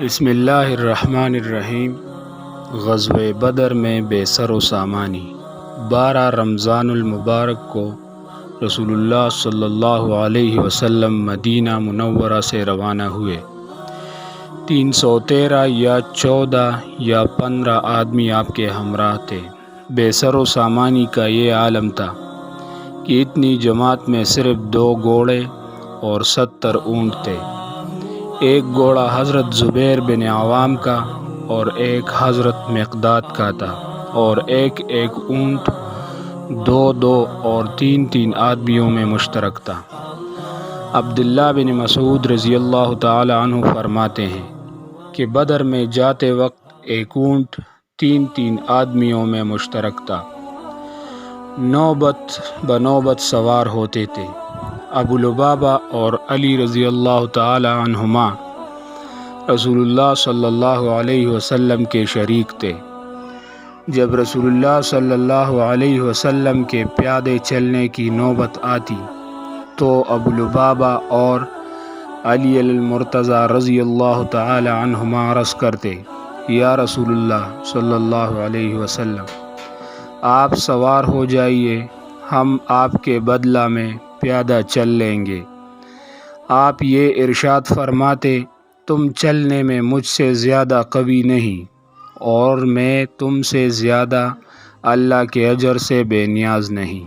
بسم اللہ الرحمن الرحیم۔ غزوہ بدر میں بے سر و سامانی 12 رمضان المبارک کو رسول اللہ صلی اللہ علیہ وسلم مدینہ منورہ سے روانہ ہوئے۔ 313 یا 14 یا 15 آدمی آپ کے ہمراہ تھے۔ بے سر و سامانی کا یہ عالم تھا کہ اتنی جماعت میں صرف 2 گھوڑے اور 70 اونٹ تھے۔ ایک گھوڑا حضرت زبیر بن عوام کا اور ایک حضرت مقداد کا تھا، اور ایک اونٹ 2 اور 3 آدمیوں میں مشترک تھا۔ عبداللہ بن مسعود رضی اللہ تعالی عنہ فرماتے ہیں کہ بدر میں جاتے وقت ایک اونٹ 3 آدمیوں میں مشترک تھا، نوبت بنوبت سوار ہوتے تھے۔ ابو لبابہ اور علی رضی اللہ تعالی عنہما رسول اللہ صلی اللہ علیہ وسلم کے شریک تھے۔ جب رسول اللہ صلی اللہ علیہ وسلم کے پیادے چلنے کی نوبت آتی تو ابو لبابہ اور علی المرتضی رضی اللہ تعالی عنہما عرض کرتے: یا رسول اللہ صلی اللہ علیہ وسلم، آپ سوار ہو جائیے، ہم آپ کے بدلہ میں پیادہ چل لیں گے۔ آپ یہ ارشاد فرماتے: تم چلنے میں مجھ سے زیادہ قوی نہیں، اور میں تم سے زیادہ اللہ کے اجر سے بے نیاز نہیں۔